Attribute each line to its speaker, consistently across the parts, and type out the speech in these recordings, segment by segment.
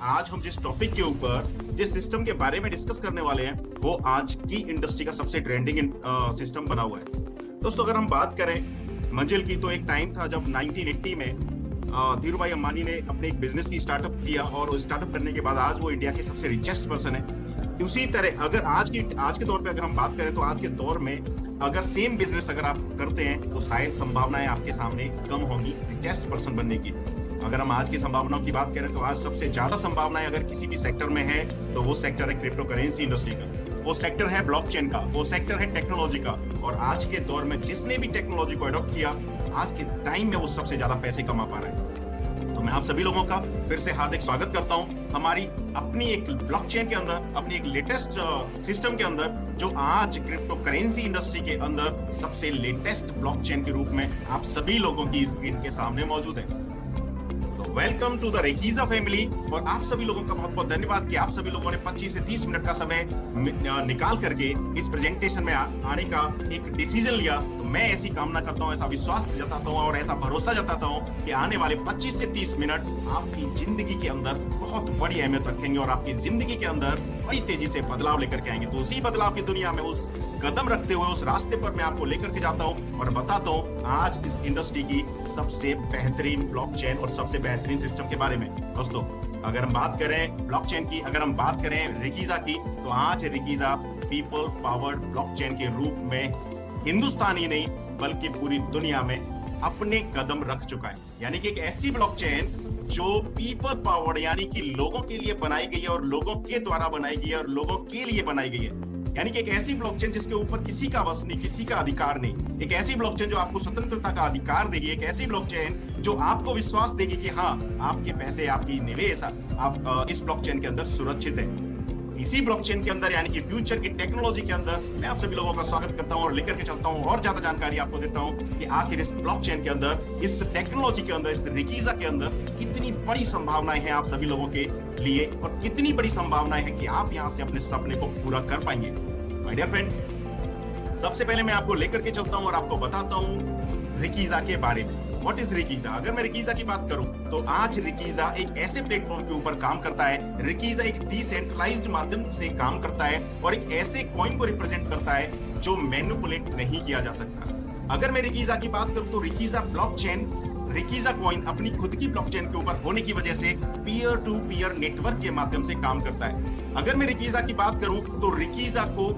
Speaker 1: आज हम जिस टॉपिक के ऊपर जिस सिस्टम के बारे में डिस्कस करने वाले हैं वो आज की इंडस्ट्री का सबसे ट्रेंडिंग सिस्टम बना हुआ है। दोस्तों अगर हम बात करें मंजिल की, तो एक टाइम था जब 1980 में धीरू भाई अंबानी ने अपने एक बिजनेस की स्टार्टअप किया और स्टार्टअप करने के बाद आज वो इंडिया के सबसे रिचेस्ट पर्सन है। उसी तरह अगर आज के दौर पे अगर हम बात करें तो आज के दौर में अगर सेम बिजनेस अगर आप करते हैं तो शायद संभावनाएं आपके सामने कम होंगी रिचेस्ट पर्सन बनने की। अगर हम आज की संभावनाओं की बात करें तो आज सबसे ज्यादा संभावनाएं अगर किसी भी सेक्टर में है तो वो सेक्टर है क्रिप्टो करेंसी इंडस्ट्री का, वो सेक्टर है ब्लॉकचेन का, वो सेक्टर है टेक्नोलॉजी का। और आज के दौर में जिसने भी टेक्नोलॉजी को अडॉप्ट किया आज के टाइम में वो सबसे ज्यादा पैसे कमा पा रहा है। तो मैं आप सभी लोगों का फिर से हार्दिक स्वागत करता हूं हमारी अपनी एक ब्लॉकचेन के अंदर, अपनी एक लेटेस्ट सिस्टम के अंदर, जो आज क्रिप्टो करेंसी इंडस्ट्री के अंदर सबसे लेटेस्ट ब्लॉकचेन के रूप में आप सभी लोगों की स्क्रीन के सामने मौजूद है। वेलकम टू द रेकीजा फैमिली। और आप सभी लोगों का बहुत बहुत धन्यवाद कि आप सभी लोगों ने 25 से 30 मिनट का समय निकाल करके इस प्रेजेंटेशन में आने का एक डिसीजन लिया। तो मैं ऐसी कामना करता हूं, ऐसा विश्वास जताता हूं और ऐसा भरोसा जताता हूं कि आने वाले 25 से 30 मिनट आपकी जिंदगी के अंदर बहुत बड़ी अहमियत रखेंगे और आपकी जिंदगी के अंदर बड़ी तेजी से बदलाव लेकर के आएंगे। तो उसी बदलाव की दुनिया में उस कदम रखते हुए उस रास्ते पर मैं आपको लेकर के जाता हूं और बताता हूं आज इस इंडस्ट्री की सबसे बेहतरीन ब्लॉकचेन और सबसे बेहतरीन सिस्टम के बारे में। दोस्तों अगर हम बात करें ब्लॉकचेन की, अगर हम बात करें रिकीजा की, तो आज रिकीजा पीपल पावर्ड ब्लॉकचेन के रूप में हिंदुस्तान ही नहीं बल्कि पूरी दुनिया में अपने कदम रख चुका है। यानी कि एक ऐसी ब्लॉकचेन जो पीपल पावर्ड यानी कि लोगों के लिए बनाई गई है और लोगों के द्वारा बनाई गई है और लोगों के लिए बनाई गई है। यानी कि एक ऐसी ब्लॉकचेन जिसके ऊपर किसी का बस नहीं, किसी का अधिकार नहीं। एक ऐसी ब्लॉकचेन जो आपको स्वतंत्रता का अधिकार देगी। एक ऐसी ब्लॉकचेन जो आपको विश्वास देगी कि हाँ, आपके पैसे, आपकी निवेश आप इस ब्लॉकचेन के अंदर सुरक्षित है। इसी ब्लॉकचेन के अंदर यानी कि फ्यूचर की टेक्नोलॉजी के अंदर मैं आप सभी लोगों का स्वागत करता हूं और लेकर के चलता हूं और ज्यादा जानकारी आपको देता हूं कि आखिर इस ब्लॉकचेन के अंदर, इस टेक्नोलॉजी के अंदर, इस रिकीजा के अंदर कितनी बड़ी संभावनाएं हैं आप सभी लोगों के लिए और कितनी बड़ी संभावनाएं हैं कि आप यहां से अपने सपने को पूरा कर पाएंगे। माय डियर फ्रेंड, सबसे पहले मैं आपको लेकर के चलता हूं और आपको बताता हूं रिकीजा के बारे में। व्हाट इज रिकीजा? अगर मैं रिकीजा की बात करूं तो आज रिकीजा एक ऐसे प्लेटफॉर्म के ऊपर काम करता है। रिकीजा एक डिसेंट्रलाइज्ड माध्यम से काम करता है और एक ऐसे कॉइन को रिप्रेजेंट करता है जो मैनिपुलेट नहीं किया जा सकता। अगर मैं रिकीजा की बात करूं तो रिकीजा ब्लॉकचेन, रिकीजा कॉइन अपनी खुद की ब्लॉकचेन के ऊपर होने की वजह से पीयर टू पीयर नेटवर्क के माध्यम से काम करता है। अगर मैं रिकीजा की बात करूं तो रिकीजा को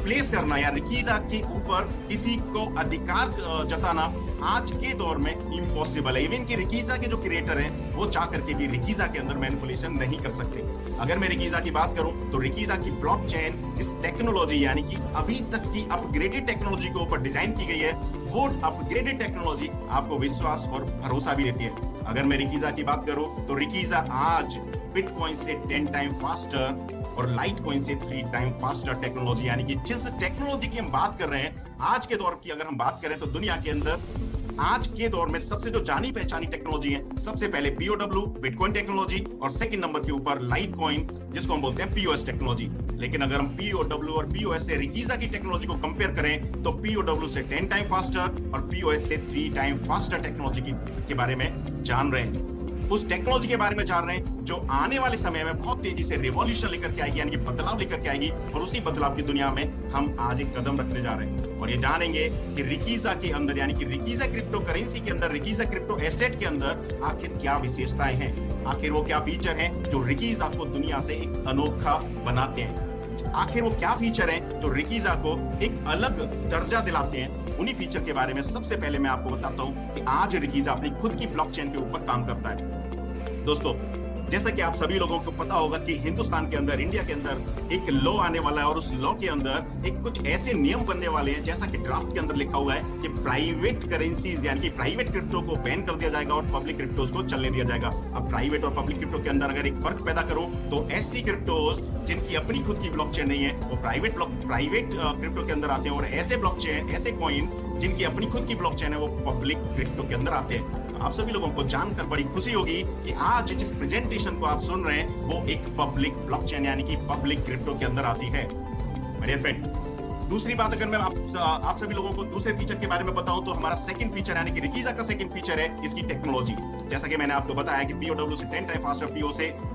Speaker 1: प्लेस करना या रिकीजा के ऊपर किसी को अधिकार जताना आज के दौर में इम्पॉसिबल है। इवन कि रिकीजा के जो क्रिएटर हैं वो चाह करके भी रिकीजा के अंदर मैनिपुलेशन नहीं कर सकते। अगर मैं रिकीजा की बात करूं तो रिकीजा की ब्लॉकचेन इस टेक्नोलॉजी यानी कि अभी तक की अपग्रेडेड टेक्नोलॉजी के ऊपर डिजाइन की गई है। वो अपग्रेडेड टेक्नोलॉजी आपको विश्वास और भरोसा भी देती है। अगर मैं रिकीजा की बात करूं तो रिकीजा आज बिटकॉइन से 10 टाइम फास्टर और लाइट कॉइन से 3 टाइम फास्टर टेक्नोलॉजी, यानी कि जिस टेक्नोलॉजी की हम बात कर रहे हैं आज के दौर की, अगर हम बात करें तो दुनिया के अंदर आज के दौर में सबसे जो जानी पहचानी टेक्नोलॉजी है, सबसे पहले पीओडब्ल्यू बिटकॉइन टेक्नोलॉजी और सेकंड नंबर के ऊपर लाइट कॉइन जिसको हम बोलते हैं पीओएस टेक्नोलॉजी। लेकिन अगर हम पीओडब्ल्यू और पीओएस से रिकीजा की टेक्नोलॉजी को कंपेयर करें तो पीओडब्ल्यू से 10 टाइम फास्टर और पीओएस से 3 टाइम फास्टर टेक्नोलॉजी के बारे में जान रहे हैं। उस टेक्नोलॉजी के बारे में जान रहे हैं जो आने वाले समय में बहुत तेजी से रिवॉल्यूशन लेकर के आएगी, यानी कि बदलाव लेकर के आएगी। और उसी बदलाव की दुनिया में हम आज एक कदम रखने जा रहे हैं और ये जानेंगे कि रिकीजा के अंदर यानी कि रिकीजा क्रिप्टो करेंसी के अंदर, रिकीजा क्रिप्टो एसेट के अंदर आखिर क्या विशेषताएं हैं, आखिर वो क्या फीचर हैं जो रिकीजा को दुनिया से एक अनोखा बनाते हैं। आखिर वो क्या फीचर हैं जो रिकीजा को एक अलग दर्जा दिलाते हैं। उन्हीं फीचर के बारे में सबसे पहले मैं आपको बताता हूं कि आज रिकीजा अपनी खुद की ब्लॉकचेन के ऊपर काम करता है। दोस्तों जैसा कि आप सभी लोगों को पता होगा कि हिंदुस्तान के अंदर, इंडिया के अंदर एक लॉ आने वाला है और उस लॉ के अंदर एक कुछ ऐसे नियम बनने वाले हैं जैसा कि ड्राफ्ट के अंदर लिखा हुआ है कि प्राइवेट करेंसीज यानी कि प्राइवेट क्रिप्टो को बैन कर दिया जाएगा और पब्लिक क्रिप्टोज को चलने दिया जाएगा। अब प्राइवेट और पब्लिक क्रिप्टो के अंदर अगर एक फर्क पैदा करूं तो ऐसी क्रिप्टोज जिनकी अपनी खुद की ब्लॉकचेन नहीं है वो प्राइवेट क्रिप्टो के अंदर आते हैं और ऐसे ब्लॉकचेन, ऐसे कॉइन जिनकी अपनी खुद की ब्लॉकचेन है वो पब्लिक क्रिप्टो के अंदर आते हैं। आप सभी लोगों को जानकर बड़ी खुशी होगी कि आज जिस प्रेजेंटेशन को आप सुन रहे हैं वो एक पब्लिक ब्लॉकचेन यानी कि पब्लिक क्रिप्टो के अंदर आती है। मेरे फ्रेंड, दूसरी बात अगर मैं आप सभी लोगों को दूसरे फीचर के बारे में बताऊं तो हमारा सेकंड फीचर यानी कि रिकीजा का सेकंड फीचर है इसकी टेक्नोलॉजी। जैसा कि मैंने आपको बताया कि POW से 10 टाइम फास्टर,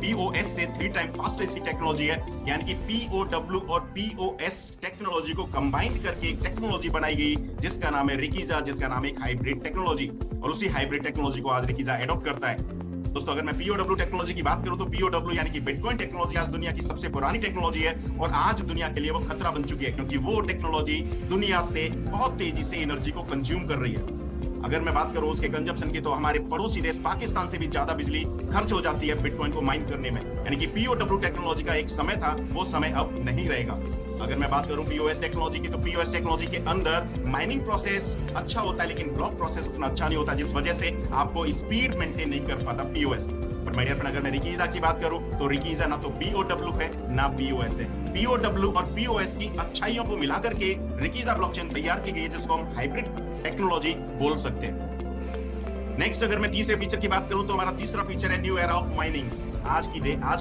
Speaker 1: POS से 3 टाइम फास्टर इसकी टेक्नोलॉजी है। यानी कि POW और POS टेक्नोलॉजी को कंबाइन करके एक टेक्नोलॉजी बनाई गई जिसका नाम है रिकीजा, जिसका नाम है एक हाइब्रिड टेक्नोलॉजी, और उसी हाइब्रिड टेक्नोलॉजी को आज रिकीजा एडॉप्ट करता है। दोस्तों, अगर मैं POW टेक्नोलॉजी की बात करूं तो POW यानी कि बिटकॉइन टेक्नोलॉजी आज दुनिया की सबसे पुरानी टेक्नोलॉजी है और आज दुनिया के लिए वो खतरा बन चुकी है, क्योंकि वो टेक्नोलॉजी दुनिया से बहुत तेजी से एनर्जी को कंज्यूम कर रही है। अगर मैं बात करूं उसके कंजप्शन की, तो हमारे पड़ोसी देश पाकिस्तान से भी ज्यादा बिजली खर्च हो जाती है बिटकॉइन को माइन करने में। यानी कि POW टेक्नोलॉजी का एक समय था, वो समय अब नहीं रहेगा। अगर मैं बात करूं POS टेक्नोलॉजी की, तो POS टेक्नोलॉजी के अंदर माइनिंग प्रोसेस अच्छा होता है, लेकिन ब्लॉक प्रोसेस उतना अच्छा नहीं होता, जिस वजह से आपको स्पीड मेंटेन नहीं कर पाता POS। पर माय डियर फ्रेंड, अगर मैं रिकीजा की बात करूं तो रिकीजा ना तो POW है ना POS है। POW और POS की अच्छाइयों को मिलाकर के रिकीजा ब्लॉकचेन तैयार की गई है, जिसको हम हाइब्रिड टेक्नोलॉजी बोल सकते हैं। नेक्स्ट, अगर मैं तीसरे फीचर की बात करूं तो हमारा तीसरा फीचर है न्यू एरा ऑफ माइनिंग। आज की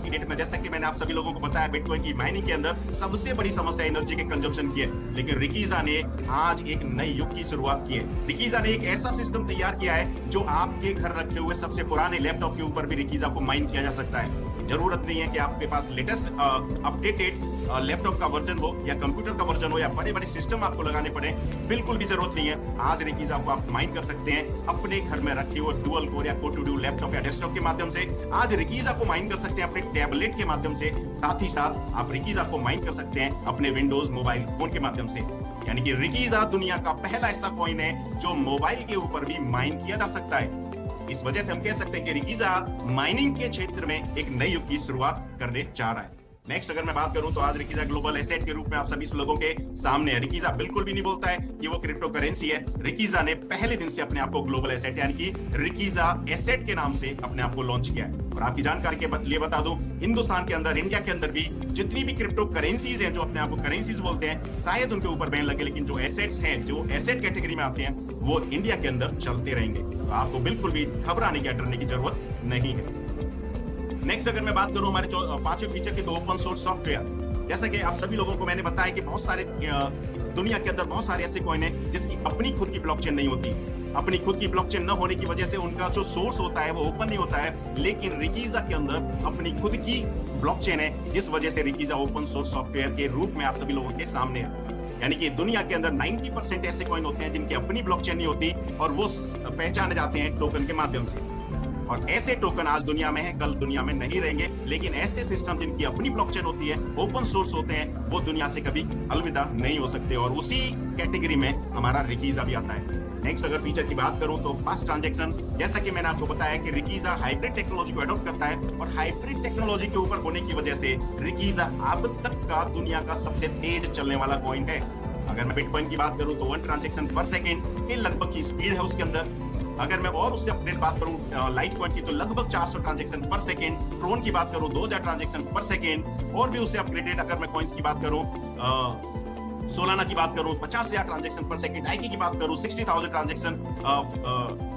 Speaker 1: डेट में, जैसा कि मैंने आप सभी लोगों को बताया, बिटकॉइन की माइनिंग के अंदर सबसे बड़ी समस्या एनर्जी के कंजम्पशन की है, लेकिन रिकीजा ने आज एक नए युग की शुरुआत की है। रिकीजा ने एक ऐसा सिस्टम तैयार किया है जो आपके घर रखे हुए सबसे पुराने लैपटॉप के ऊपर भी रिकीजा को माइन किया जा सकता है। जरूरत नहीं है कि आपके पास लेटेस्ट अपडेटेड लैपटॉप का वर्जन हो या कंप्यूटर का वर्जन हो या बड़े बड़े सिस्टम आपको लगाने पड़े, बिल्कुल भी जरूरत नहीं है। आज रिकीजा को आप माइन कर सकते हैं अपने घर में रखे हुए डुअल कोर या कोर टू डू लैपटॉप या डेस्कटॉप के माध्यम से। आज रिकीजा को माइन कर सकते हैं अपने टैबलेट के माध्यम से, साथ ही साथ आप रिकीजा को माइन कर सकते हैं अपने विंडोज मोबाइल फोन के माध्यम से। यानी कि रिकीजा दुनिया का पहला ऐसा कॉइन है जो मोबाइल के ऊपर भी माइन किया जा सकता है। इस वजह से हम कह सकते हैं कि रिकीजा माइनिंग के क्षेत्र में एक नए युग की शुरुआत करने जा रहा है। नेक्स्ट, अगर मैं बात करूं तो आज रिकीजा ग्लोबल एसेट के रूप में आप सभी लोगों के सामने है। रिकीजा बिल्कुल भी नहीं बोलता है कि वो क्रिप्टो करेंसी है। रिकीजा ने पहले दिन से अपने आप को ग्लोबल एसेट यानी कि रिकीजा एसेट के नाम से अपने आप को लॉन्च किया है। और आपकी जानकारी के लिए बता दूं, हिंदुस्तान के अंदर, इंडिया के अंदर भी जितनी भी क्रिप्टो करेंसीज हैं जो अपने आप को करेंसीज बोलते हैं, शायद उनके ऊपर बैन लगे, लेकिन जो एसेट्स हैं, जो एसेट कैटेगरी में आते हैं, वो इंडिया के अंदर चलते रहेंगे। तो आपको बिल्कुल भी घबराने की, डरने की जरूरत नहीं है। नेक्स्ट, अगर मैं बात करूं हमारे पांचवें फीचर की, तो ओपन सोर्स सॉफ्टवेयर। जैसा कि आप सभी लोगों को मैंने बताया कि बहुत सारे दुनिया के अंदर बहुत सारे ऐसे कॉइन हैं जिसकी अपनी खुद की ब्लॉकचेन नहीं होती। अपनी खुद की ब्लॉकचेन न होने की वजह से उनका जो सोर्स होता है वो ओपन नहीं होता है, लेकिन रिकीजा के अंदर अपनी खुद की ब्लॉकचेन है, जिस वजह से रिकीजा ओपन सोर्स सॉफ्टवेयर के रूप में आप सभी लोगों के सामने है। यानी कि दुनिया के अंदर 90% ऐसे कॉइन होते हैं जिनकी अपनी ब्लॉकचेन नहीं होती और वो पहचाने जाते हैं टोकन के माध्यम से। और ऐसे टोकन आज दुनिया में है, कल दुनिया में नहीं रहेंगे, लेकिन ऐसे सिस्टम जिनकी अपनी ब्लॉकचेन होती है, ओपन सोर्स होते हैं, वो दुनिया से कभी अलविदा नहीं हो सकते। और उसी कैटेगरी में हमारा रिकीजा भी आता है। नेक्स्ट, अगर फीचर की बात करूं तो फास्ट ट्रांजैक्शन। जैसा कि मैंने आपको बताया कि रिकीजा हाइब्रिड टेक्नोलॉजी को अडॉप्ट करता है और हाइब्रिड टेक्नोलॉजी के ऊपर होने की वजह से रिकीजा अब तक का दुनिया का सबसे तेज चलने वाला कॉइन है। अगर मैं बिटकॉइन की बात करूं तो 1 ट्रांजैक्शन पर सेकेंड के लगभग की स्पीड है उसके अंदर। अगर मैं और उससे अपडेट बात करूं लाइट कॉइन की, तो लगभग 400 ट्रांजैक्शन पर सेकेंड। ट्रोन की बात करूं 2000 ट्रांजैक्शन पर सेकेंड। और भी उससे अपग्रेडेड अगर मैं कॉइन्स की बात करूं, सोलाना की बात करूं 50,000 ट्रांजैक्शन पर सेकेंड। आईकी की बात करूं 60,000 ट्रांजैक्शन,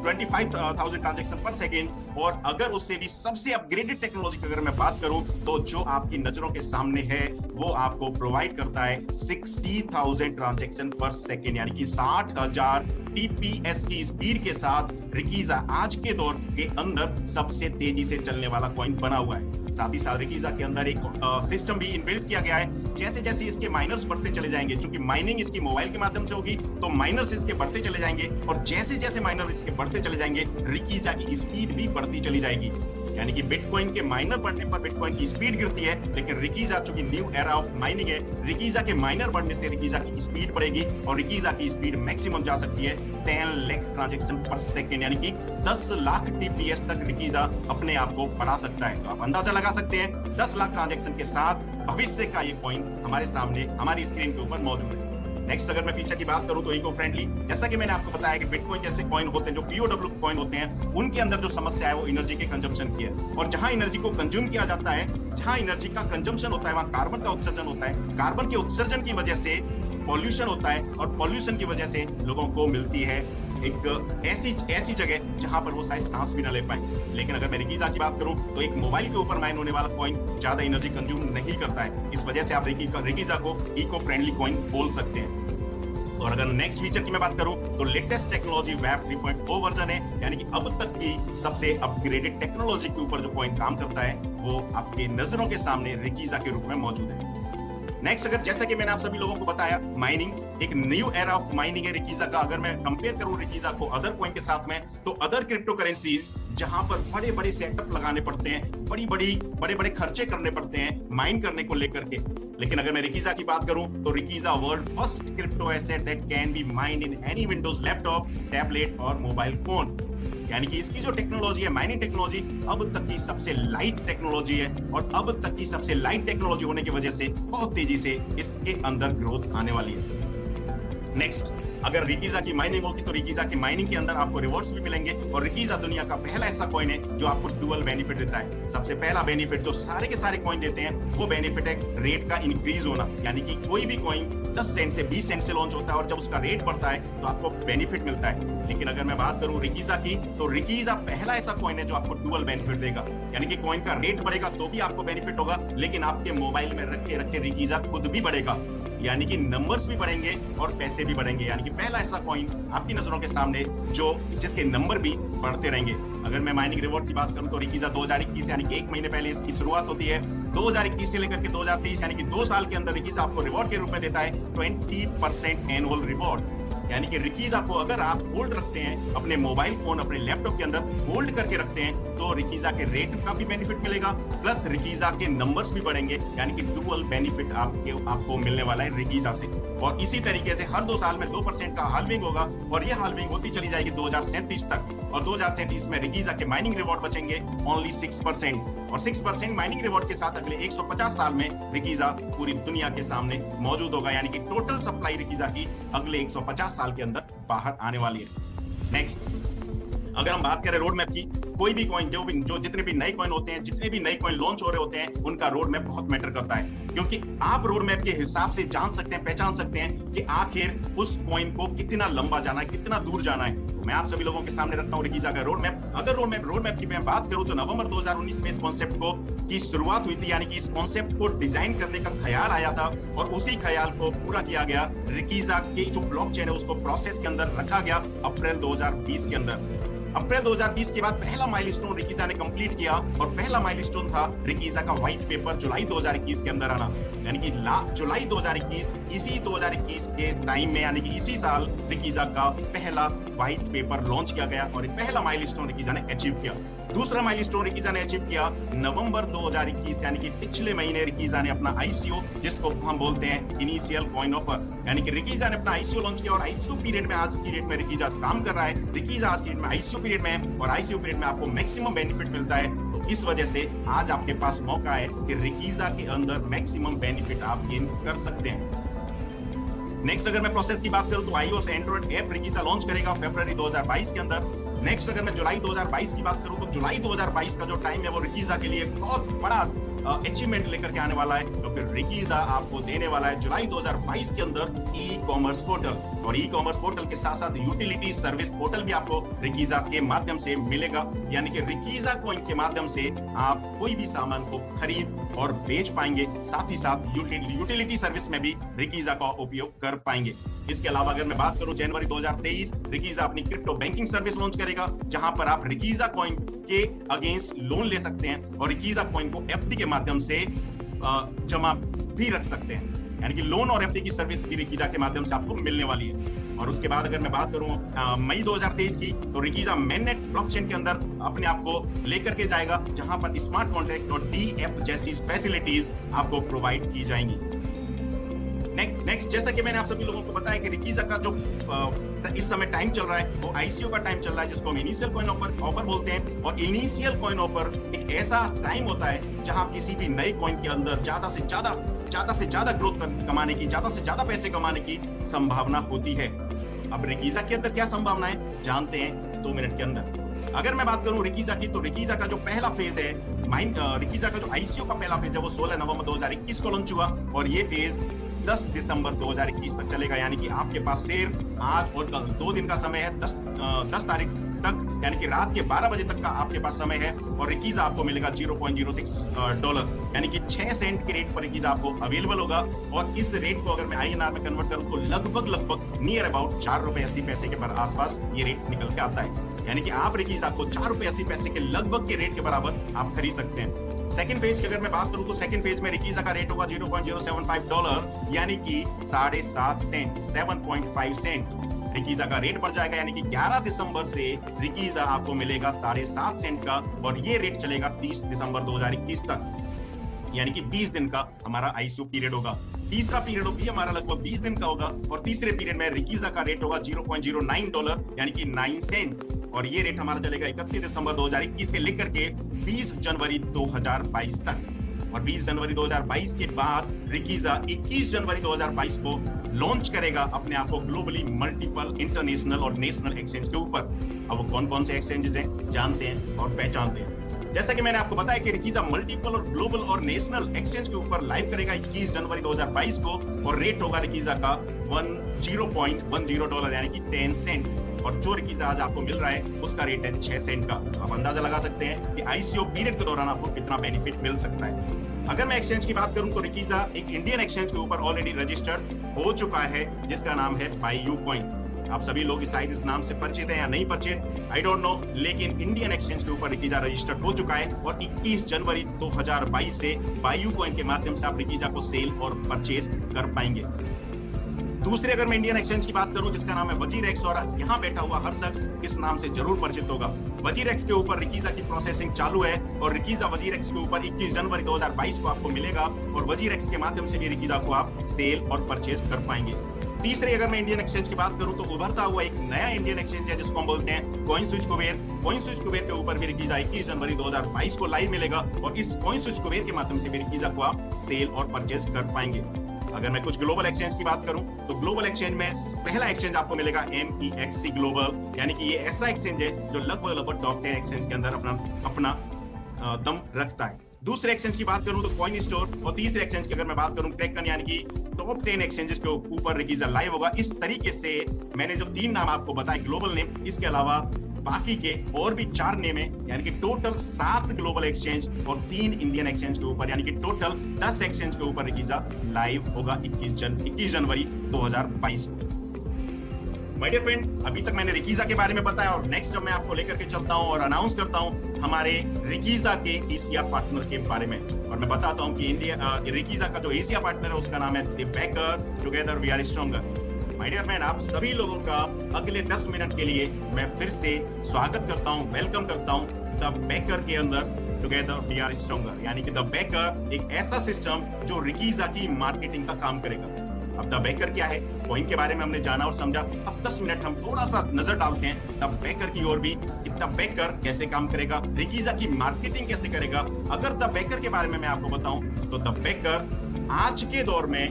Speaker 1: 25,000 ट्रांजैक्शन पर सेकेंड। और अगर उससे भी सबसे अपग्रेडेड टेक्नोलॉजी की अगर मैं बात करूं तो जो आपकी नजरों के सामने है वो आपको प्रोवाइड करता है 60,000 ट्रांजैक्शन पर सेकेंड, यानी कि 60,000 TPS की स्पीड के साथ रिकीजा आज के दौर के अंदर सबसे तेजी से चलने वाला कॉइन बना हुआ है। साथ ही साथ रिकीजा के अंदर एक सिस्टम भी इनबिल्ट किया गया है। जैसे जैसे इसके माइनर्स बढ़ते चले जाएंगे, क्योंकि माइनिंग इसकी मोबाइल के माध्यम से होगी, तो माइनर्स इसके बढ़ते चले जाएंगे और जैसे जैसे माइनर इसके बढ़ते चले जाएंगे, रिकीजा की स्पीड भी बढ़ती चली जाएगी। यानी कि बिटकॉइन के माइनर बढ़ने पर बिटकॉइन की स्पीड गिरती है, लेकिन रिकीजा चूंकि न्यू एरा ऑफ माइनिंग है, रिकीजा के माइनर बढ़ने से रिकीजा की स्पीड बढ़ेगी और रिकीजा की स्पीड मैक्सिमम जा सकती है 10 लाख ट्रांजैक्शन पर सेकेंड, यानी कि 10 लाख TPS तक रिकीजा अपने आप को बढ़ा सकता है। तो आप अंदाजा लगा सकते हैं 10 लाख ट्रांजैक्शन के साथ भविष्य का ये कॉइन हमारे सामने हमारी स्क्रीन के ऊपर मौजूद है। नेक्स्ट, अगर मैं फीचर की बात करूं तो इको फ्रेंडली। जैसा कि मैंने आपको बताया कि बिटकॉइन जैसे कॉइन होते हैं, जो POW कॉइन होते हैं, उनके अंदर जो समस्या है वो एनर्जी के कंजम्पशन की है। और जहां एनर्जी को कंज्यूम किया जाता है, जहां एनर्जी का कंजम्पशन होता है, वहां कार्बन का उत्सर्जन होता है। कार्बन के उत्सर्जन की वजह से पॉल्यूशन होता है और पॉल्यूशन की वजह से लोगों को मिलती है एक ऐसी जगह जहां पर वो शायद सांस भी ना ले पाए। लेकिन अगर मैं रिकीजा की बात करूं तो एक मोबाइल के ऊपर माइन होने वाला कॉइन ज्यादा एनर्जी कंज्यूम नहीं करता है। इस वजह से आप रिकीजा को इको फ्रेंडली कॉइन बोल सकते हैं। और अगर नेक्स्ट फीचर की मैं बात करूं तो लेटेस्ट टेक्नोलॉजी वेब 3.0 वर्जन है, यानी कि अब तक की सबसे अपग्रेडेड टेक्नोलॉजी के ऊपर जो कॉइन काम करता है वो आपके नजरों के सामने रिकीजा के रूप में मौजूद है। नेक्स्ट, अगर जैसा कि मैंने आप सभी लोगों को बताया, माइनिंग एक न्यू एरा ऑफ माइनिंग है रिकीजा का। अगर मैं कंपेयर करूं रिकीजा को अदर कॉइन के साथ में, तो अदर क्रिप्टो करेंसीज जहां पर बड़े बड़े सेटअप लगाने पड़ते हैं, बड़े बड़े खर्चे करने पड़ते हैं माइन करने को लेकर के, लेकिन अगर मैं रिकीजा की बात करूं तो रिकीजा world first crypto asset that can be mined in any Windows laptop, tablet और मोबाइल फोन। यानी कि इसकी जो टेक्नोलॉजी है, माइनिंग टेक्नोलॉजी, अब तक की सबसे लाइट टेक्नोलॉजी है, और अब तक की सबसे लाइट टेक्नोलॉजी होने की वजह से बहुत तेजी से इसके अंदर ग्रोथ आने वाली है। नेक्स्ट, अगर रिकीजा की माइनिंग होगी तो रिकीजा की माइनिंग के अंदर आपको रिवॉर्ड्स भी मिलेंगे, और रिकीजा दुनिया का पहला ऐसा कॉइन है जो आपको डुअल बेनिफिट देता है। सबसे पहला बेनिफिट जो सारे के सारे कॉइन देते हैं वो बेनिफिट है रेट का इंक्रीज होना, यानी कि कोई भी कॉइन 10 सेंट से 20 सेंट से लॉन्च होता है और जब उसका रेट बढ़ता है तो आपको बेनिफिट मिलता है। लेकिन अगर मैं बात करूं रिकीजा की, तो रिकीजा पहला ऐसा कॉइन है जो आपको डुअल बेनिफिट देगा, यानी कि कॉइन का रेट बढ़ेगा तो भी आपको बेनिफिट होगा, लेकिन आपके मोबाइल में रखे रखे रिकीजा खुद भी बढ़ेगा, यानी कि नंबर्स भी बढ़ेंगे और पैसे भी बढ़ेंगे। यानी कि पहला ऐसा कॉइन आपकी नजरों के सामने जो जिसके नंबर भी बढ़ते रहेंगे। अगर मैं माइनिंग रिवॉर्ड की बात करूं तो रिकीजा 2021 यानी कि 1 महीने पहले इसकी शुरुआत होती है। 2021 से लेकर के 2023 यानी कि 2 साल के अंदर रिकीजा आपको रिवॉर्ड के रूप में देता है 20% एनुअल रिवॉर्ड। यानी कि रिकीजा को अगर आप होल्ड रखते हैं अपने मोबाइल फोन, अपने लैपटॉप के अंदर होल्ड करके रखते हैं, तो रिकीजा के रेट का भी बेनिफिट मिलेगा, प्लस रिकीजा के नंबर्स भी बढ़ेंगे, यानी कि डुअल बेनिफिट आपको मिलने वाला है रिकीजा से। और इसी तरीके से हर 2 साल में 2% का हाल्विंग होगा, और ये हाल्विंग होती चली जाएगी 2037 तक, और 2037 में रिकीजा के माइनिंग रिवॉर्ड बचेंगे ओनली 6%, और 6% माइनिंग रिवॉर्ड के साथ अगले 150 साल में रिकीजा पूरी दुनिया के सामने मौजूद होगा, यानी कि टोटल सप्लाई रिकीजा की अगले 150 साल के अंदर बाहर आने वाली है। नेक्स्ट, अगर हम बात करें रोड मैप की, कोई भी कॉइन जो जितने भी नए कॉइन होते हैं, जितने भी नए कॉइन लॉन्च हो रहे होते हैं, उनका रोड मैप बहुत मैटर करता है, क्योंकि आप रोड मैप के हिसाब से जान सकते हैं, पहचान सकते हैं कि आखिर उस कॉइन को कितना लंबा जाना है, कितना दूर जाना है। मैं आप सभी लोगों के सामने रखता हूं रिकीजा का रोड मैप। अगर रोड मैप की मैं बात करूं तो नवंबर 2019 में इस कॉन्सेप्ट की शुरुआत हुई थी, यानी कि इस कॉन्सेप्ट को डिजाइन करने का ख्याल आया था, और उसी ख्याल को पूरा किया गया। रिकीजा के जो ब्लॉकचेन है उसको प्रोसेस के अंदर रखा गया अप्रैल 2020 के अंदर। अप्रैल 2020 के बाद पहला माइलस्टोन रिकीजा ने कंप्लीट किया, और पहला माइलस्टोन था रिकीजा का व्हाइट पेपर जुलाई 2021 के अंदर आना, यानी कि जुलाई 2021, इसी 2021 के टाइम में, यानी कि इसी साल रिकीजा का पहला व्हाइट पेपर लॉन्च किया गया, और पहला माइलस्टोन रिकीजा ने अचीव किया। दूसरा माइलस्टोन रिकीजा ने अचीव किया नवंबर 2021, यानी कि पिछले महीने रिकीजा ने अपना आईसीओ, जिसको हम बोलते हैं इनिशियल कॉइन ऑफर, यानी कि रिकीजा ने अपना आईसीओ लॉन्च किया, और आईसीओ पीरियड में आज की डेट में रिकीजा काम कर रहा है। रिकीजा आज की डेट में आईसीओ पीरियड में है, और आईसीओ पीरियड में आपको मैक्सिमम बेनिफिट मिलता है, तो इस वजह से आज आपके पास मौका है कि रिकीजा के अंदर मैक्सिमम बेनिफिट आप गेन कर सकते हैं। नेक्स्ट, अगर मैं प्रोसेस की बात करूं तो iOS एंड्रॉइड ऐप रिकीजा लॉन्च करेगा फरवरी 2022 के अंदर। नेक्स्ट, अगर मैं जुलाई 2022 की बात करूं तो जुलाई 2022 का जो टाइम है वो रिकीजा के लिए बहुत बड़ा अचीवमेंट लेकर के आने वाला है, क्योंकि रिकीजा आपको देने वाला है जुलाई 2022 के अंदर ई कॉमर्स पोर्टल, और ई कॉमर्स पोर्टल के साथ साथ यूटिलिटी सर्विस पोर्टल भी आपको रिकीजा के माध्यम से मिलेगा, यानी कि रिकीजा कॉइन के माध्यम से आप कोई भी सामान को खरीद और बेच पाएंगे, साथ ही साथ यूटिलिटी सर्विस में भी रिकीजा का उपयोग कर पाएंगे। इसके अलावा अगर मैं बात करूं जनवरी 2023 रिकीजा अपनी क्रिप्टो बैंकिंग सर्विस लॉन्च करेगा, जहां पर आप रिकीजा कॉइन के अगेंस्ट लोन ले सकते हैं, और रिकीजा कॉइन को एफडी के माध्यम से जमा भी रख सकते हैं, यानी कि लोन और एफडी की सर्विस भी रिकीजा के माध्यम से आपको मिलने वाली है। और उसके बाद अगर मैं बात करूं मई 2023 की, तो रिकीजा मेननेट ब्लॉकचेन के अंदर अपने आप को लेकर के जाएगा, जहां पर स्मार्ट कॉन्ट्रैक्ट और डीएफ जैसी फैसिलिटीज आपको प्रोवाइड की जाएंगी। नेक्स्ट, जैसा कि मैंने आप सभी लोगों को बताया कि रिकीजा का जो इस समय टाइम चल रहा है वो आईसीओ का टाइम चल रहा है, जिसको हम इनिशियल कॉइन ऑफर बोलते हैं। और इनिशियल कॉइन ऑफर एक ऐसा टाइम होता है जहां किसी भी नए कॉइन के अंदर ज्यादा से ज्यादा ग्रोथ कमाने की, ज्यादा से ज्यादा पैसे कमाने की संभावना होती है। अब रिकीजा के अंदर क्या संभावना है जानते हैं 2 मिनट के अंदर। अगर मैं बात करूं रिकीजा की, तो रिकीजा का जो पहला फेज है, रिकीजा का जो आईसीओ का पहला फेज है वो 16 नवंबर 2021 को लॉन्च हुआ, और ये फेज 10 दिसंबर 2021 तक चलेगा, यानी कि आपके पास सिर्फ आज और कल 2 दिन का समय है। तक, यानी कि रात के 12 बजे तक का आपके पास समय है, और रिकीजा आपको मिलेगा $0.06, यानी कि 6 सेंट के रेट पर रिकीजा आपको अवेलेबल होगा। और इस रेट को अगर मैं INR में कन्वर्ट करूं तो लगभग नियर अबाउट ₹4.80 के आसपास ये रेट निकल के आता है, यानी कि आप रिकीजा को ₹4.80 के लगभग के रेट के बराबर आप खरीद सकते हैं। सेकंड फेज की अगर मैं बात करूं तो सेकंड फेज में रिकीजा का रेट होगा $0.075, यानी कि 7.5 सेंट, 7.5 सेंट रिकीजा का रेट बढ़ जाएगा, यानी कि 11 दिसंबर से रिकीजा आपको मिलेगा 7.5 सेंट का, और ये रेट चलेगा 30 दिसंबर 2021 तक, यानी कि 20 दिन का हमारा ICO पीरियड होगा। तीसरा पीरियड भी हमारा लगभग 20 दिन का होगा, और तीसरे पीरियड में रिकीजा का रेट होगा $0.09, यानी कि 9 सेंट, और ये रेट हमारा चलेगा 31 दिसंबर 2021 से लेकर के 20 जनवरी 2022 तक। और 20 जनवरी 2022 के बाद रिकीजा 21 जनवरी 2022 को लॉन्च करेगा अपने आप को ग्लोबली मल्टीपल इंटरनेशनल और नेशनल एक्सचेंज के ऊपर। अब वो कौन कौन से एक्सचेंजेस हैं जानते हैं और पहचानते हैं। जैसा कि मैंने आपको बताया कि रिकीजा मल्टीपल और ग्लोबल और नेशनल एक्सचेंज के ऊपर लाइव करेगा 21 जनवरी 2022 को, और रेट होगा रिकीजा का $0.10, यानी कि 10 सेंट, और जो रिकीजा आज आपको मिल रहा है उसका रेट है 6 सेंट का। आप अंदाजा लगा सकते हैं कि ICO पीरियड के दौरान आपको कितना बेनिफिट मिल सकता है। अगर मैं एक्सचेंज की बात करूं तो रिकीजा एक इंडियन एक्सचेंज के ऊपर ऑलरेडी रजिस्टर्ड हो चुका है, जिसका नाम है बायूकॉइन। आप सभी लोग शायद इस नाम से परिचित हैं या नहीं परिचित, आई डोंट नो, लेकिन इंडियन एक्सचेंज के ऊपर रिकीजा रजिस्टर्ड हो चुका है, और 21 जनवरी 2022 से बायूकॉइन के माध्यम से आप रिकीजा को सेल और परचेज कर पाएंगे। दूसरे अगर मैं इंडियन एक्सचेंज की बात करूं जिसका नाम है वजीरेक्स, और यहाँ बैठा हुआ हर शख्स इस नाम से जरूर परिचित होगा। वजीरेक्स के ऊपर रिकीजा की प्रोसेसिंग चालू है, और रिकीजा वजीरेक्स के ऊपर 21 जनवरी 2022 को आपको मिलेगा, और वजीरेक्स के माध्यम से भी रिकीजा को आप सेल और परचेज कर पाएंगे। तीसरे अगर मैं इंडियन एक्सचेंज की बात करूं तो उभरता हुआ एक नया इंडियन एक्सचेंज है जिसको हम बोलते हैं कॉइनस्विच कुबेर। कॉइनस्विच कुबेर के ऊपर भी रिकीजा 21 जनवरी 2022 को लाइव मिलेगा, और इस कॉइनस्विच कुबेर के माध्यम से भी रिकीजा को आप सेल और परचेज कर पाएंगे। अगर मैं कुछ ग्लोबल एक्सचेंज की बात करूं तो ग्लोबल एक्सचेंज में पहला एक्सचेंज आपको मिलेगा MEXC ग्लोबल, यानी कि ये ऐसा एक्सचेंज है जो लगभग टॉप 10 एक्सचेंज के अंदर अपना दम रखता है। दूसरे एक्सचेंज की बात करूं तो कॉइन स्टोर, और तीसरे एक्सचेंज की अगर मैं बात करूं क्रेकन, यानी कि टॉप 10 एक्सचेंजेस के ऊपर रिकीजा लाइव होगा। इस तरीके से मैंने जो 3 नाम आपको बताए ग्लोबल नेम, इसके अलावा बाकी के और भी 4 नेम है, यानी कि टोटल 7 ग्लोबल एक्सचेंज और 3 इंडियन एक्सचेंज के ऊपर, यानी कि टोटल 10 एक्सचेंज के ऊपर रिकीजा लाइव होगा 21 जनवरी 2022 को। माय डियर फ्रेंड, अभी तक मैंने रिकीजा के बारे में बताया, और नेक्स्ट जब मैं आपको लेकर के चलता हूं और अनाउंस करता हूं हमारे रिकीजा के एशिया पार्टनर के बारे में, और मैं बताता हूं कि रिकीजा का जो एशिया पार्टनर है उसका नाम है the baker together we are stronger. My dear friend, आप सभी लोगों का अगले 10 मिनट के लिए मैं फिर से स्वागत करता हूं, वेलकम करता हूं द बेकर के अंदर टुगेदर वी आर स्ट्रॉन्गर, यानी कि द बेकर एक ऐसा सिस्टम जो रिकीजा की मार्केटिंग का काम करेगा। अब द बेकर क्या है, कॉइन के बारे में हमने जाना और समझा। अब 10 मिनट हम थोड़ा सा नजर डालते हैं द बेकर की ओर भी, कि द बेकर कैसे काम करेगा, रिकीजा की मार्केटिंग कैसे करेगा। अगर द बेकर के बारे में मैं आपको बताऊं तो द बेकर आज के दौर में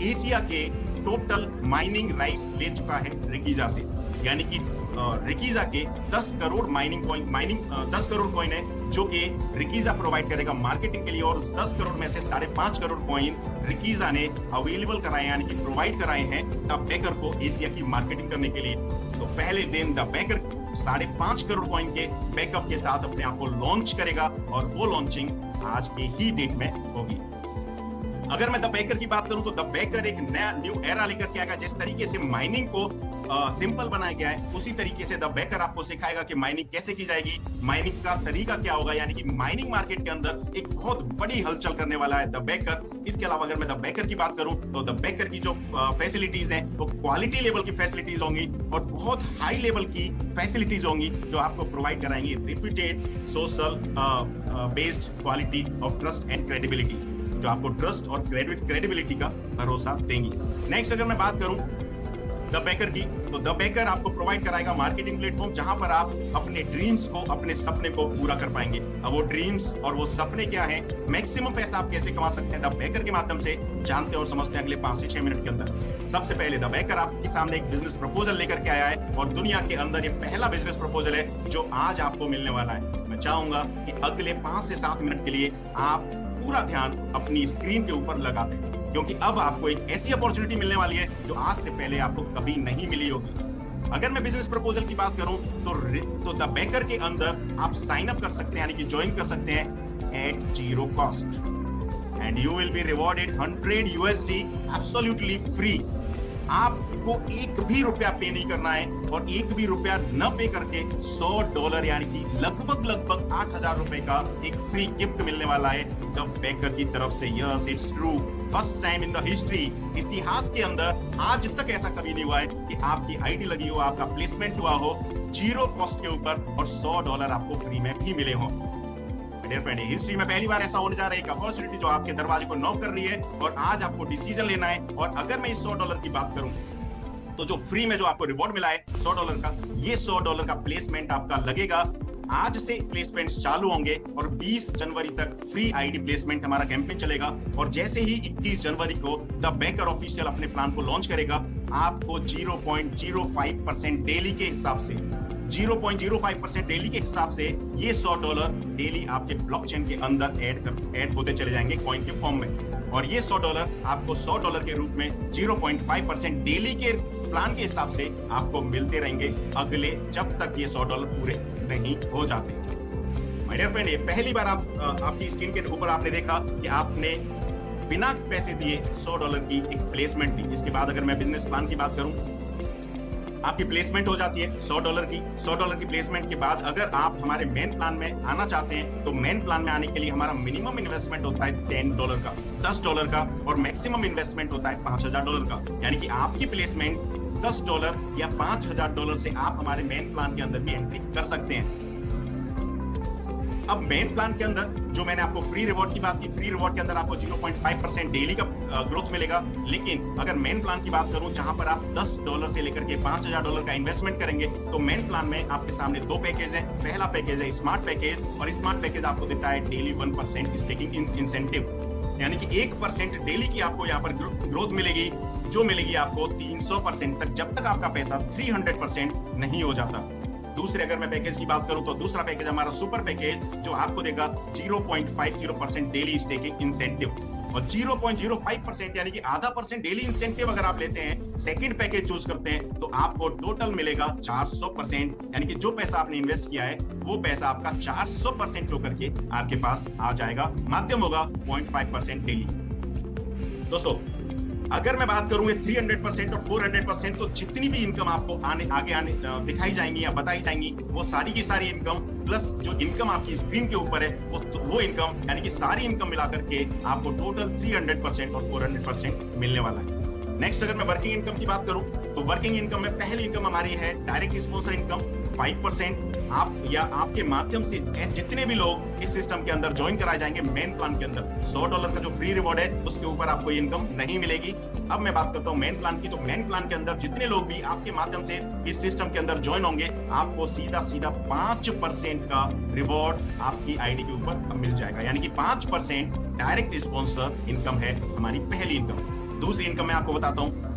Speaker 1: एशिया के टोटल माइनिंग राइट्स ले चुका है रिकीजा से, यानी कि रिकीजा के 10 करोड़ 10 करोड़ कॉइन है जो कि रिकीजा प्रोवाइड करेगा मार्केटिंग के लिए, और 10 करोड़ में से 5.5 करोड़ कॉइन रिकीजा ने अवेलेबल कराए, यानी कि प्रोवाइड कराए हैं द बेकर को एशिया की मार्केटिंग करने के लिए। तो पहले दिन द बेकर 5.5 करोड़ कॉइन के बैकअप के साथ अपने आप को लॉन्च करेगा, और वो लॉन्चिंग आज के ही डेट में होगी। अगर मैं द बेकर की बात करूं तो द बेकर एक नया न्यू एरा लेकर के आएगा। जिस तरीके से माइनिंग को सिंपल बनाया गया है, उसी तरीके से द बेकर आपको सिखाएगा कि माइनिंग कैसे की जाएगी, माइनिंग का तरीका क्या होगा, यानी कि माइनिंग मार्केट के अंदर एक बहुत बड़ी हलचल करने वाला है द बेकर। इसके अलावा अगर मैं द बेकर की बात करूं तो द बेकर की जो फैसिलिटीज हैं वो क्वालिटी लेवल की फैसिलिटीज होंगी, और बहुत हाई लेवल की फैसिलिटीज होंगी जो आपको प्रोवाइड कराएंगी reputed social based quality of trust and credibility, जो आपको ट्रस्ट और क्रेडिबिलिटी का भरोसा देंगी। नेक्स्ट अगर मैं बात करूं द बेकर की, तो द बेकर आपको प्रोवाइड कराएगा मार्केटिंग प्लेटफॉर्म जहां पर आप अपने ड्रीम्स को, अपने सपने को पूरा कर पाएंगे। अब वो ड्रीम्स और वो सपने क्या हैं, मैक्सिमम पैसा आप कैसे कमा सकते हैं द बेकर के माध्यम से, जानते और समझते हैं अगले 5 से 6 मिनट के अंदर। सबसे पहले द बेकर आपके सामने एक बिजनेस प्रपोजल लेकर के आया है, और दुनिया के अंदर ये पहला बिजनेस प्रपोजल है जो आज आपको मिलने वाला है। मैं चाहूंगा कि अगले 5 से 7 मिनट के लिए आप पूरा ध्यान अपनी स्क्रीन के ऊपर लगा दें, क्योंकि अब आपको एक ऐसी अपॉर्चुनिटी मिलने वाली है जो आज से पहले आपको कभी नहीं मिली होगी। अगर मैं बिजनेस प्रपोजल की बात करूं तो द बेकर के अंदर आप साइन अप कर सकते हैं, यानी कि ज्वाइन कर सकते हैं at 0 cost and you will be rewarded $100 absolutely free. आपको एक भी रुपया पे नहीं करना है और एक भी रुपया न पे करके $100 यानी कि लगभग 8,000 रुपए का एक फ्री गिफ्ट मिलने वाला है द बेकर की तरफ से। Yes, it's true, first time in the history, इतिहास के अंदर आज तक ऐसा कभी नहीं हुआ है कि आपकी आईडी लगी हो, आपका प्लेसमेंट हुआ हो 0 कॉस्ट के ऊपर और $100 आपको फ्री में भी मिले हो। हिस्ट्री में पहली बार ऐसा होने जा रहा है, एक अपॉर्चुनिटी जो आपके दरवाजे को नॉक कर रही है और आज आपको डिसीजन लेना है। और अगर मैं इस $100 की बात करूं तो जो फ्री में जो आपको रिवॉर्ड मिला है $100 का, ये $100 का प्लेसमेंट आपका लगेगा। आज से प्लेसमेंट्स चालू होंगे और 20 जनवरी तक फ्री आईडी प्लेसमेंट हमारा कैंपेन चलेगा और जैसे ही 21 जनवरी को द बेकर ऑफिशियल अपने प्लान को लॉन्च करेगा, आपको 0.05% डेली के हिसाब से 0.05% डेली के हिसाब से ये $100 डेली आपके ब्लॉकचेन के अंदर ऐड होते चले जाएंगे कॉइन के फॉर्म में। और ये $100 आपको $100 के रूप में 0.5% डेली के प्लान के हिसाब से आपको मिलते रहेंगे अगले, जब तक ये $100 पूरे नहीं हो जाते। माय डियर फ्रेंड, ये पहली बार आपकी स्क्रीन के ऊपर आपने देखा कि आपने बिना पैसे दिए $100 की एक प्लेसमेंट दी। इसके बाद अगर मैं बिजनेस प्लान की बात करूं, आपकी प्लेसमेंट हो जाती है $100 की। $100 की प्लेसमेंट के बाद अगर आप हमारे मेन प्लान में आना चाहते हैं तो मेन प्लान में आने के लिए हमारा मिनिमम इन्वेस्टमेंट होता है $10 का, $10 का, और मैक्सिमम इन्वेस्टमेंट होता है $5,000 का। यानी कि आपकी प्लेसमेंट $10 या $5,000 से आप हमारे मेन प्लान के अंदर भी एंट्री कर सकते हैं। अब मेन प्लान के अंदर जो मैंने आपको फ्री रिवॉर्ड की बात की, फ्री रिवॉर्ड के अंदर आपको 0.5% डेली का ग्रोथ मिलेगा। लेकिन अगर मेन प्लान की बात करूं जहां पर आप $10 से लेकर के $5,000 का इन्वेस्टमेंट करेंगे, तो मेन प्लान में आपके सामने 2 पैकेज है। पहला पैकेज है स्मार्ट पैकेज, और स्मार्ट पैकेज आपको देता है डेली 1% स्टेकिंग इंसेंटिव, यानी कि 1% डेली की आपको यहाँ पर ग्रोथ मिलेगी, जो मिलेगी आपको 300% तक, जब तक आपका पैसा 300% नहीं हो जाता। दूसरे अगर मैं पैकेज की बात करूं तो दूसरा पैकेज हमारा सुपर पैकेज, जो आपको देगा 0.50% डेली स्टेकिंग इंसेंटिव, और 0.05% यानी कि ½ % डेली इंसेंटिव अगर आप लेते हैं, सेकंड पैकेज चूज करते हैं, तो आपको टोटल मिलेगा 400%, यानी कि जो पैसा आपने इन्वेस्ट किया है वो पैसा आपका 400% होकर के आपके पास आ जाएगा। माध्यम होगा 0.5% डेली। दोस्तों, अगर मैं बात करूं 300% और 400%, तो जितनी भी इनकम आपको आगे आने दिखाई जाएंगी या बताई जाएंगी, वो सारी की सारी इनकम प्लस जो इनकम आपकी स्क्रीन के ऊपर है वो इनकम, यानी कि सारी इनकम मिलाकर के आपको टोटल 300% और 400% मिलने वाला है। नेक्स्ट अगर मैं वर्किंग इनकम की बात करूं तो वर्किंग इनकम में पहली इनकम हमारी है डायरेक्ट स्पॉन्सर इनकम 5%। आप या आपके माध्यम से जितने भी लोग इस सिस्टम के अंदर ज्वाइन कराए जाएंगे मेन प्लान के अंदर, $100 का जो फ्री रिवॉर्ड है उसके ऊपर आपको इनकम नहीं मिलेगी। अब मैं बात करता हूं मेन प्लान की, तो मेन प्लान के अंदर जितने लोग भी आपके माध्यम से इस सिस्टम के अंदर ज्वाइन होंगे, आपको सीधा 5% का रिवॉर्ड आपकी आईडी के ऊपर मिल जाएगा, यानी कि 5% डायरेक्ट स्पॉन्सर इनकम है हमारी पहली इनकम। दूसरी इनकम मैं आपको बताता हूं।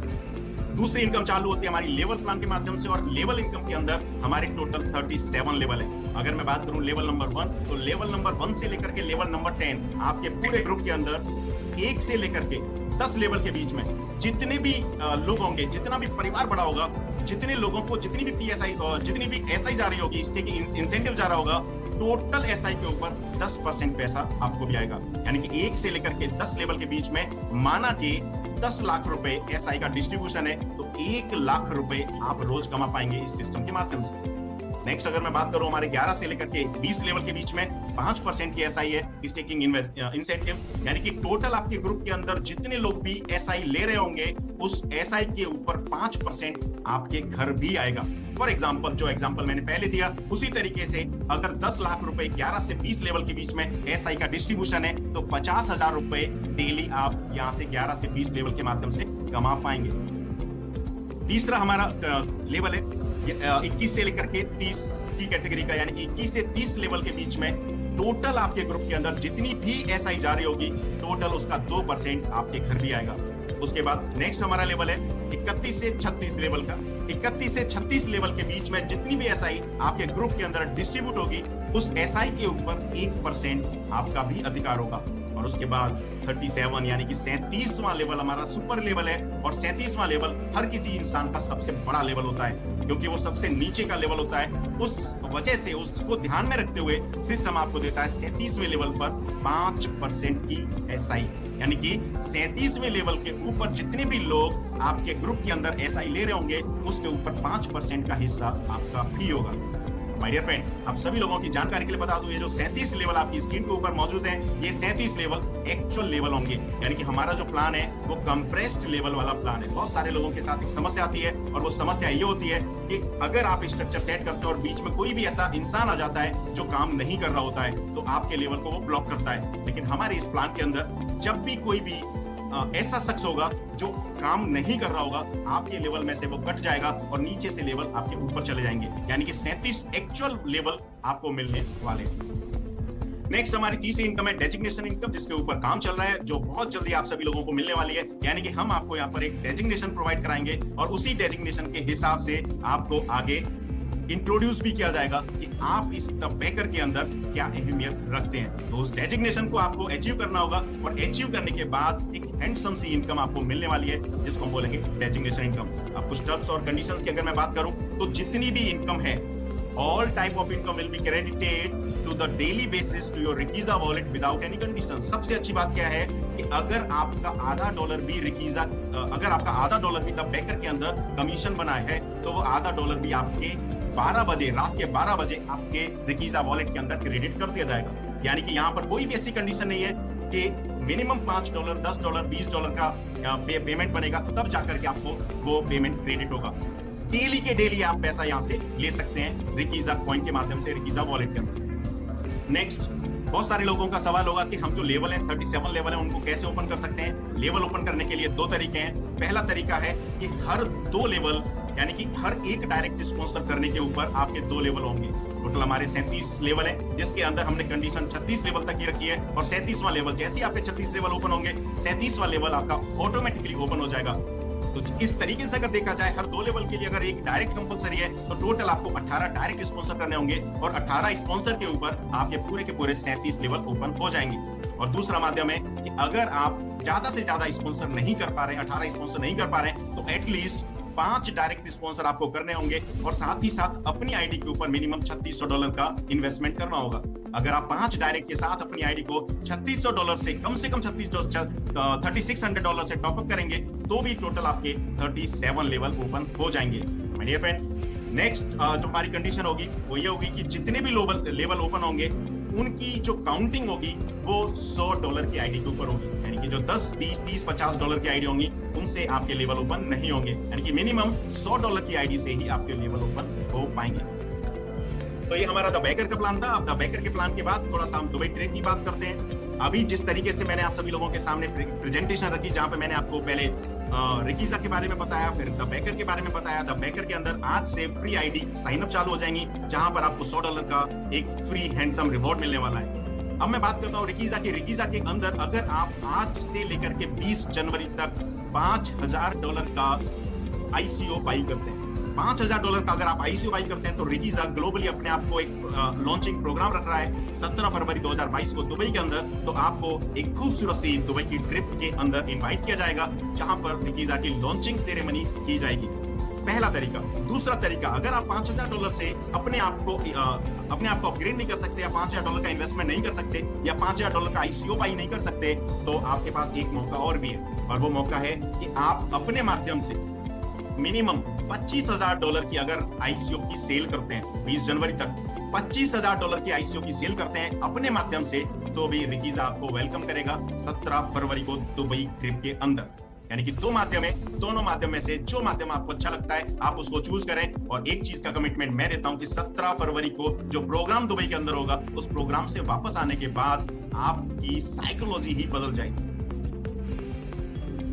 Speaker 1: दूसरी इनकम चालू होती है हमारी लेवल प्लान के माध्यम से, और लेवल इनकम के अंदर हमारे टोटल 37 लेवल है। अगर मैं बात करूं लेवल नंबर 1, तो लेवल नंबर 1 से लेकर के लेवल नंबर 10 आपके पूरे ग्रुप के अंदर 1 से लेकर के 10 लेवल के बीच में जितने भी लोग होंगे, जितना भी परिवार बड़ा होगा, जितने लोगों को जितनी भी पीएसआई जितनी भी एसआई जा रही होगी, स्टेकिंग इंसेंटिव जा रहा होगा, टोटल एसआई के ऊपर 10% पैसा आपको भी आएगा। यानी कि 1 से लेकर के 10 लेवल के बीच में माना कि 10 लाख रुपए एसआई का डिस्ट्रीब्यूशन है, तो 1 लाख रुपए आप रोज कमा पाएंगे इस सिस्टम के माध्यम से। नेक्स्ट अगर मैं बात करूं हमारे 11 से लेकर के 20 लेवल के बीच में 5% की एसआई है स्टेकिंग इंसेंटिव, यानी कि टोटल आपके ग्रुप के अंदर जितने लोग भी एसआई ले रहे होंगे, उस एसआई के ऊपर 5% आपके घर भी आएगा। फॉर एग्जाम्पल, जो एग्जाम्पल मैंने पहले दिया उसी तरीके से अगर 10 लाख रुपए 11 से 20 लेवल के बीच में एसआई का डिस्ट्रीब्यूशन है, तो 50,000 रुपए डेली आप यहां से 11 से 20 लेवल के माध्यम से कमा पाएंगे। तीसरा हमारा लेवल है 21 से लेकर के 30 की कैटेगरी का, यानी कि 21 से 30 लेवल के बीच में टोटल आपके ग्रुप के अंदर जितनी भी एसआई जा रही होगी, टोटल उसका 2% आपके घर भी आएगा। उसके बाद नेक्स्ट हमारा लेवल है 31 से 36 लेवल का। 31 से 36 लेवल के बीच में जितनी भी एसआई आपके ग्रुप के अंदर डिस्ट्रीब्यूट होगी, उस एसआई के ऊपर 1% आपका भी अधिकार होगा। और उसके बाद 37 यानी कि 37वां लेवल हमारा सुपर लेवल है। और 37वां लेवल हर किसी इंसान का सबसे बड़ा लेवल होता है, क्योंकि वो सबसे नीचे का लेवल होता है। उस वजह से उसको ध्यान में रखते हुए सिस्टम आपको देता है 37वें लेवल पर 5% की SI, यानी कि 37वें लेवल के ऊपर जितने भी लोग आपके ग्रुप के अंदर SI ले रहे होंगे, उसके ऊपर 5% का हिस्सा आपका फ्री होगा। माय डियर फ्रेंड, आप सभी लोगों की जानकारी के लिए बता दूं, ये जो 37 लेवल आपकी स्क्रीन के ऊपर मौजूद है, ये 37 लेवल एक्चुअल लेवल होंगे, यानी कि हमारा जो प्लान है वो कंप्रेस्ड लेवल वाला प्लान है। बहुत सारे लोगों के साथ एक समस्या आती है, और वो समस्या ये होती है कि अगर आप स्ट्रक्चर सेट करते हो और बीच में कोई भी ऐसा इंसान आ जाता है जो काम नहीं कर रहा होता है, तो आपके लेवल को वो ब्लॉक करता है। लेकिन हमारे इस प्लान के अंदर जब भी कोई भी ऐसा शख्स होगा जो काम नहीं कर रहा होगा, आपके लेवल में से वो कट जाएगा और नीचे से लेवल आपके ऊपर चले जाएंगे, यानी कि 37 एक्चुअल लेवल आपको मिलने वाले। नेक्स्ट हमारी तीसरी इनकम है डेजिग्नेशन इनकम, जिसके ऊपर काम चल रहा है, जो बहुत जल्दी आप सभी लोगों को मिलने वाली है। यानी कि हम आपको यहाँ पर एक डेजिग्नेशन प्रोवाइड कराएंगे और उसी डेजिग्नेशन के हिसाब से आपको आगे इंट्रोड्यूस भी किया जाएगा कि आप इस द बेकर के अंदर क्या अहमियत रखते हैं। तो उस डेजिग्नेशन को आपको अचीव करना होगा, और अचीव करने के बाद एक हैंडसम सी इनकम आपको मिलने वाली है, जिसको हम बोलेंगे डेजिग्नेशन इनकम। अब कुछ टर्म्स और कंडीशंस की अगर मैं बात करूं, तो जितनी भी इनकम है, all type of income will be credited to the daily basis to your रिकीजा वॉलेट विदाउट एनी कंडीशन। सबसे अच्छी बात क्या है कि अगर आपका आधा डॉलर भी रिकीजा, अगर आपका आधा डॉलर भी द बेकर के अंदर कमीशन बना है, तो वो आधा डॉलर भी आपके 12 बजे, रात के 12 बजे आपके रिकीजा वॉलेट के अंदर क्रेडिट कर दिया जाएगा। यानी कि यहाँ पर कोई भी ऐसी कंडीशन नहीं है कि मिनिमम $5, $10, $20 का पेमेंट बनेगा तब जाकर के आपको वो पेमेंट क्रेडिट होगा। डेली के डेली आप पैसा यहाँ से ले सकते हैं रिकीजा कॉइन के माध्यम से, रिकीजा वॉलेट के अंदर। नेक्स्ट, बहुत सारे लोगों का सवाल होगा कि हम जो लेवल है 37 लेवल है, उनको कैसे ओपन कर सकते हैं। लेवल ओपन करने के लिए 2 तरीके हैं। पहला तरीका है कि हर 2 लेवल, यानी कि हर एक डायरेक्ट स्पॉन्सर करने के ऊपर आपके 2 लेवल होंगे। टोटल हमारे 37 लेवल है, जिसके अंदर हमने कंडीशन 36 लेवल तक की रखी है। और 37वां लेवल, जैसे ही आपके 36 लेवल ओपन होंगे, 37वां लेवल आपका ऑटोमेटिकली ओपन हो जाएगा। तो इस तरीके से अगर देखा जाए, हर 2 लेवल के लिए अगर एक डायरेक्ट कंपलसरी है, तो टोटल आपको 18 डायरेक्ट स्पॉन्सर करने होंगे, और 18 स्पॉन्सर के ऊपर आपके पूरे के पूरे 37 लेवल ओपन हो जाएंगे। और दूसरा माध्यम है कि अगर आप ज्यादा से ज्यादा स्पॉन्सर नहीं कर पा रहे, 18 स्पॉन्सर नहीं कर पा रहे, तो एटलीस्ट 5 डायरेक्ट स्पॉन्सर आपको करने होंगे, और साथ ही साथ अपनी आईडी के ऊपर मिनिमम $3600 का इन्वेस्टमेंट करना होगा। अगर आप 5 डायरेक्ट के साथ अपनी आईडी को $3600 से कम $3600 से टॉपअप करेंगे, तो भी टोटल आपके 37 लेवल ओपन हो जाएंगे। माय डियर फ्रेंड, नेक्स्ट जो हमारी कंडीशन होगी वो ये होगी कि जितने भी लेवल ओपन होंगे, उनकी जो काउंटिंग होगी वो $100 की आईडी के ऊपर होगी। यानी कि जो 10, 20, 30, $50 की आईडी होंगी, उनसे आपके लेवल ओपन नहीं होंगे। यानी कि मिनिमम $100 की आईडी से ही आपके लेवल ओपन हो पाएंगे। तो ये हमारा द बेकर का प्लान था। अब द बेकर के प्लान के बाद थोड़ा सा हम दुबई ट्रेड की बात करते हैं। अभी जिस तरीके से मैंने आप सभी लोगों के सामने प्रेजेंटेशन रखी, जहां पे मैंने आपको पहले रिकीजा के बारे में बताया, फिर द बेकर के बारे में बताया। द बेकर के अंदर आज से फ्री आईडी साइन अप चालू हो जाएंगी, जहां पर आपको $100 का एक फ्री हैंडसम रिवॉर्ड मिलने वाला है। अब मैं बात करता हूँ रिकीजा की। रिकीजा के अंदर अगर आप आज से लेकर के 20 जनवरी तक $5000 का ICO बाई करते हैं, $5000 का अगर आप ICO बाई करते हैं, तो रिकीजा ग्लोबली अपने आप को एक लॉन्चिंग प्रोग्राम रख रहा है 17 फरवरी 2022 को दुबई के अंदर। तो आपको एक खूबसूरत सी दुबई की ट्रिप के अंदर इनवाइट किया जाएगा, जहां पर रिकीजा की लॉन्चिंग सेरेमनी की जाएगी। पहला तरीका। दूसरा तरीका, अगर आप $5000 से अपने आप को अपग्रेड नहीं कर सकते, या $5000 का इन्वेस्टमेंट नहीं कर सकते, या $5000 का ICO बाई नहीं कर सकते, तो आपके पास एक मौका और भी है। और वो मौका है कि आप अपने माध्यम से मिनिमम $25000 की अगर ICO की सेल करते हैं 20 जनवरी तक, $25000 की ICO की सेल करते हैं अपने माध्यम से, तो भी रिकीजा आपको वेलकम करेगा 17 फरवरी को दुबई ट्रिप के अंदर। यानी कि 2 माध्यम है, दोनों माध्यम में से जो माध्यम आपको अच्छा लगता है आप उसको चूज करें। और एक चीज का कमिटमेंट मैं देता हूं कि 17 फरवरी को जो प्रोग्राम दुबई के अंदर होगा, उस प्रोग्राम से वापस आने के बाद आपकी साइकोलॉजी ही बदल जाएगी।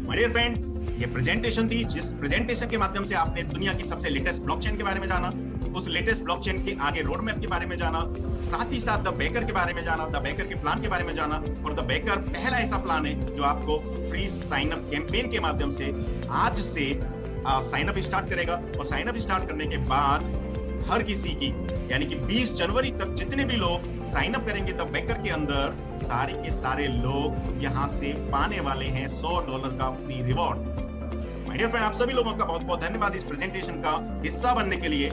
Speaker 1: माय डियर फ्रेंड, ये प्रेजेंटेशन थी, जिस प्रेजेंटेशन के माध्यम से आपने दुनिया की सबसे लेटेस्ट ब्लॉकचेन के बारे में जाना, उस लेटेस्ट ब्लॉकचेन के आगे रोड मैप के बारे में जाना, साथ ही साथ द बेकर के बारे में जाना, द बेकर के प्लान के बारे में जाना। और द बेकर पहला ऐसा प्लान है जो आपको फ्री साइन अप कैंपेन के माध्यम से आज से साइन अप स्टार्ट करेगा। और साइन अप स्टार्ट करने के बाद हर किसी की यानी कि 20 जनवरी तक जितने भी लोग साइन अप करेंगे द बेकर के अंदर, सारे के सारे लोग यहां से पाने वाले हैं $100 का free reward. My dear friend, आप सभी लोगों का बहुत बहुत धन्यवाद इस प्रेजेंटेशन का हिस्सा बनने के लिए।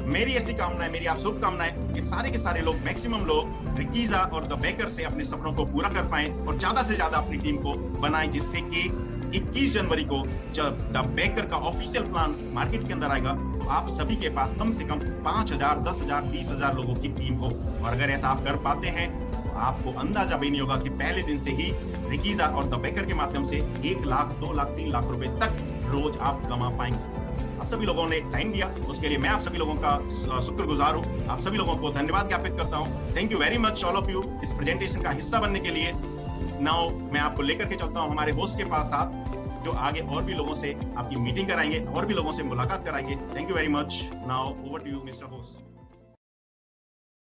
Speaker 1: मेरी ऐसी कामना है, मेरी आप शुभकामनाएं कि सारे के सारे लोग, मैक्सिमम लोग रिकीजा और द बेकर से अपने सपनों को पूरा कर पाएं और ज्यादा से ज्यादा अपनी टीम को बनाएं, जिससे कि 21 जनवरी को जब द बेकर का ऑफिशियल प्लान मार्केट के अंदर आएगा तो आप सभी के पास कम से कम 5,000, 10,000, 20,000 लोगों की टीम हो। और अगर ऐसा आप कर पाते हैं तो आपको अंदाजा भी नहीं होगा कि पहले दिन से ही रिकीजा और द बेकर के माध्यम से 1 लाख, 2 लाख, 3 लाख रुपए तक रोज आप कमा पाएंगे। आप सभी लोगों ने टाइम दिया, उसके लिए मैं आप सभी लोगों का शुक्रगुजार हूं। आप सभी लोगों को धन्यवाद ज्ञापित करता हूं। Thank you very much all of you इस प्रेजेंटेशन का हिस्सा बनने के लिए। नाउ मैं आपको लेकर के चलता हूं हमारे होस्ट के पास साथ, जो आगे और भी लोगों से आपकी मीटिंग कराएंगे, और भी लोगों से मुलाकात कराएंगे। Thank you very much. Now over to you mister host.